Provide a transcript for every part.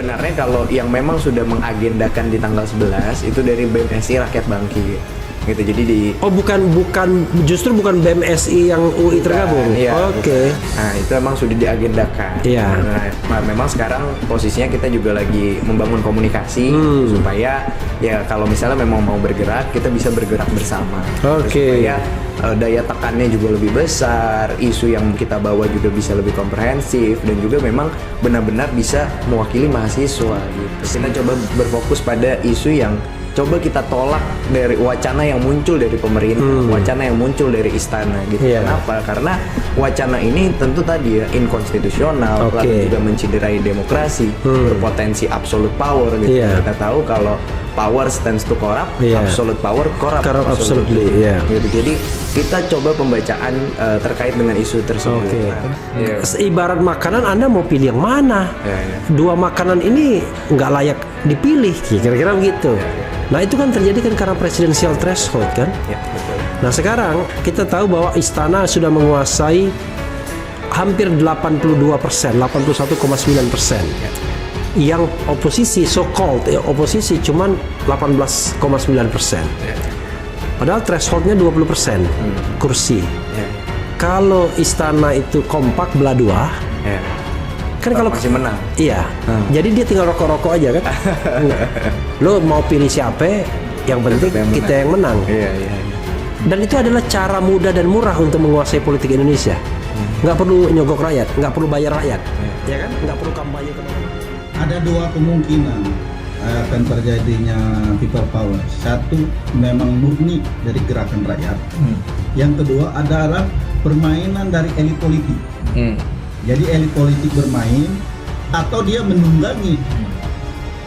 Sebenarnya kalau yang memang sudah mengagendakan di tanggal 11 itu dari BMSI Rakyat Bangkit gitu. Jadi justru bukan BMSI yang UI tergabung. Iya, Oke. Nah, itu emang sudah diagendakan. Iya. Nah, memang sekarang posisinya kita juga lagi membangun komunikasi supaya ya kalau misalnya memang mau bergerak, kita bisa bergerak bersama. Oke. Supaya daya tekannya juga lebih besar, isu yang kita bawa juga bisa lebih komprehensif, dan juga memang benar-benar bisa mewakili mahasiswa gitu. Kita coba berfokus pada isu yang coba kita tolak dari wacana yang muncul dari pemerintah, wacana yang muncul dari istana gitu. Kenapa? Karena wacana ini tentu tadi ya inkonstitusional, lalu juga menciderai demokrasi, berpotensi absolute power gitu. Kita tahu kalau power stands to corrupt, absolute power corrupt absolutely. Gitu. Jadi kita coba pembacaan terkait dengan isu tersebut. Ibarat makanan, Anda mau pilih yang mana? Dua makanan ini nggak layak dipilih, kira-kira begitu. Nah, itu kan terjadi kan karena presidensial threshold kan. Betul. Nah, sekarang kita tahu bahwa istana sudah menguasai hampir 82%, 81,9%. Yang oposisi so-called oposisi cuman 18,9%. Padahal thresholdnya 20% kursi. Kalau istana itu kompak belah dua, kan kalau masih menang. Iya. Jadi dia tinggal rokok-rokok aja kan. Lo mau pilih siapa, yang penting kita yang menang. Dan itu adalah cara mudah dan murah untuk menguasai politik Indonesia. Nggak perlu nyogok rakyat, nggak perlu bayar rakyat, ya kan? Nggak perlu kampanye kemana-mana. Ada dua kemungkinan akan terjadinya people power. Satu, memang murni dari gerakan rakyat. Yang kedua adalah permainan dari elit politik. Jadi elit politik bermain atau dia menunggangi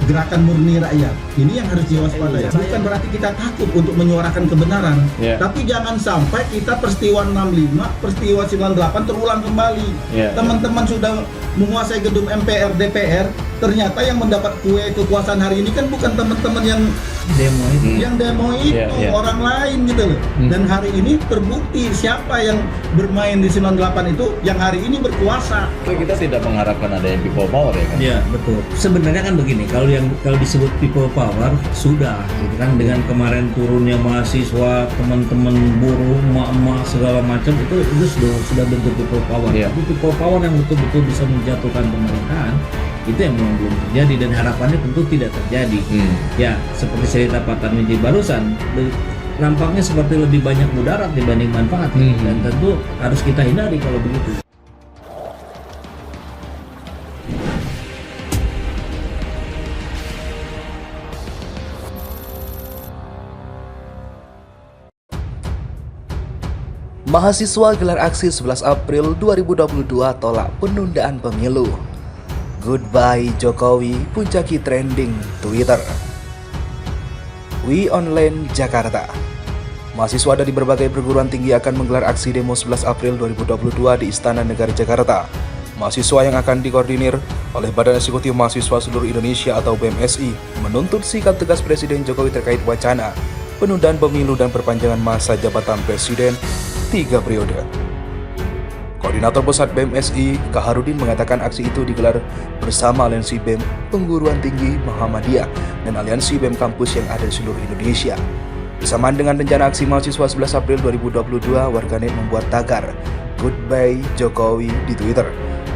gerakan murni rakyat. Ini yang harus diwaspadai. Bukan berarti kita takut untuk menyuarakan kebenaran, tapi jangan sampai kita peristiwa 65, peristiwa 98 terulang kembali. Teman-teman sudah menguasai gedung MPR, DPR, ternyata yang mendapat kue kekuasaan hari ini kan bukan teman-teman yang demo itu, orang lain gitu loh. Dan hari ini terbukti siapa yang bermain di 98 itu yang hari ini berkuasa. Kita tidak mengharapkan adanya people power ya kan? Iya, betul. Sebenarnya kan begini, kalau disebut people power sudah gitu kan, dengan kemarin turunnya mahasiswa, teman-teman buruh, emak-emak segala macam itu sudah bentuk people power. Tapi people power yang betul-betul bisa menjatuhkan pemerintahan itu yang belum terjadi, dan harapannya tentu tidak terjadi. Ya, seperti cerita Pak Tarmizi barusan, nampaknya seperti lebih banyak mudarat dibanding manfaat, dan tentu harus kita hindari kalau begitu. Mahasiswa gelar aksi 11 April 2022 tolak penundaan pemilu. Goodbye Jokowi puncaki trending Twitter. We Online Jakarta. Mahasiswa dari berbagai perguruan tinggi akan menggelar aksi demo 11 April 2022 di Istana Negara Jakarta. Mahasiswa yang akan dikoordinir oleh Badan Eksekutif Mahasiswa Seluruh Indonesia atau BMSI menuntut sikap tegas Presiden Jokowi terkait wacana penundaan pemilu dan perpanjangan masa jabatan Presiden 3 periode. Koordinator Pusat BMSI, Kaharudin, mengatakan aksi itu digelar bersama Aliansi BEM Pengguruan Tinggi Muhammadiyah dan Aliansi BEM Kampus yang ada di seluruh Indonesia. Bersamaan dengan rencana aksi mahasiswa 11 April 2022, warganet membuat tagar Goodbye Jokowi di Twitter.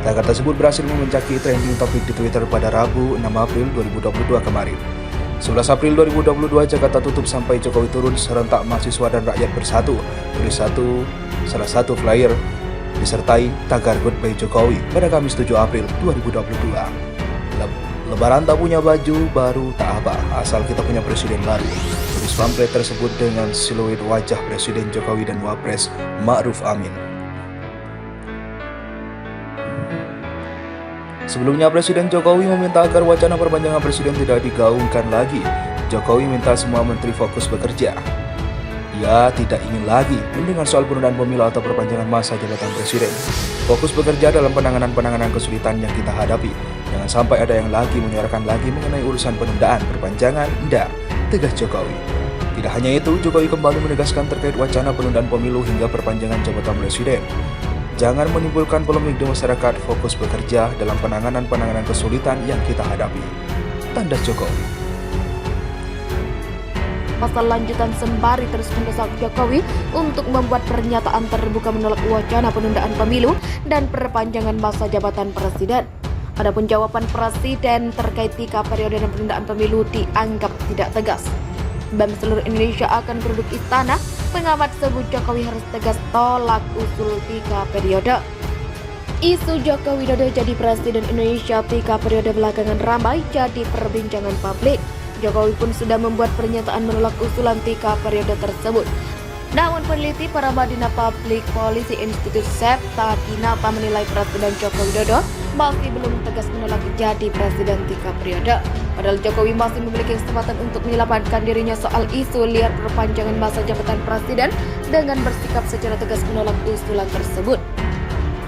Tagar tersebut berhasil memuncaki trending topik di Twitter pada Rabu 6 April 2022 kemarin. 11 April 2022, Jakarta tutup sampai Jokowi turun, serentak mahasiswa dan rakyat bersatu. Tulis salah satu flyer disertai tagar Goodbye Jokowi pada Kamis 7 April 2022. Lebaran tak punya baju baru tak apa, asal kita punya presiden baru. Tulis pamflet tersebut dengan siluet wajah Presiden Jokowi dan Wapres Ma'ruf Amin. Sebelumnya Presiden Jokowi meminta agar wacana perpanjangan presiden tidak digaungkan lagi. Jokowi minta semua menteri fokus bekerja. Ia tidak ingin lagi mendengar soal penundaan pemilu atau perpanjangan masa jabatan presiden. Fokus bekerja dalam penanganan kesulitan yang kita hadapi. Jangan sampai ada yang lagi menyuarakan lagi mengenai urusan penundaan, perpanjangan, tidak, tegas Jokowi. Tidak hanya itu, Jokowi kembali menegaskan terkait wacana penundaan pemilu hingga perpanjangan jabatan presiden. Jangan menimbulkan polemik di masyarakat, fokus bekerja dalam penanganan kesulitan yang kita hadapi. Tanda Jokowi. Pasal lanjutan sembari terus mendesak Jokowi untuk membuat pernyataan terbuka menolak wacana penundaan pemilu dan perpanjangan masa jabatan presiden. Adapun jawaban presiden terkait 3 periode dan penundaan pemilu dianggap tidak tegas. BEM seluruh Indonesia akan geruduk istana, pengamat sebut Jokowi harus tegas tolak usul 3 periode. Isu Joko Widodo jadi presiden Indonesia 3 periode belakangan ramai jadi perbincangan publik. Jokowi pun sudah membuat pernyataan menolak usulan 3 periode tersebut. Namun peneliti Paramadina Public Policy Institute Septa Dinata menilai Presiden Joko Widodo masih belum tegas menolak jadi presiden 3 periode. Padahal Jokowi masih memiliki kesempatan untuk menyelamatkan dirinya soal isu liar perpanjangan masa jabatan presiden dengan bersikap secara tegas menolak usulan tersebut.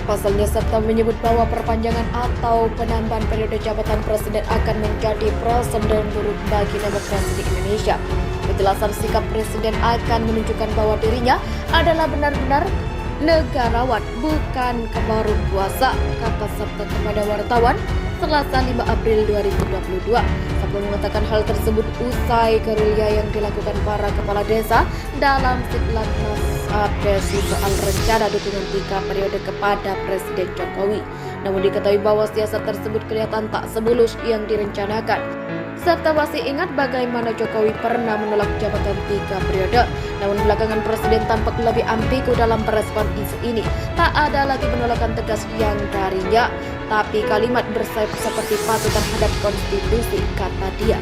Pasalnya Septa menyebut bahwa perpanjangan atau penambahan periode jabatan presiden akan menjadi presiden buruk bagi demokrasi di Indonesia. Kejelasan sikap presiden akan menunjukkan bahwa dirinya adalah benar-benar negarawan, bukan kemarun kuasa, kata Septa kepada wartawan Selasa 5 April 2022. Septa mengatakan hal tersebut usai gerilya yang dilakukan para kepala desa dalam Siklatnas Abdesi soal rencana dukungan 3 periode kepada Presiden Jokowi. Namun diketahui bahwa siasat tersebut kelihatan tak semulus yang direncanakan. Serta masih ingat bagaimana Jokowi pernah menolak jabatan 3 periode. Namun belakangan Presiden tampak lebih ambigu dalam merespon isu ini. Tak ada lagi penolakan tegas yang darinya, tapi kalimat bersayap seperti patuh terhadap konstitusi, kata dia.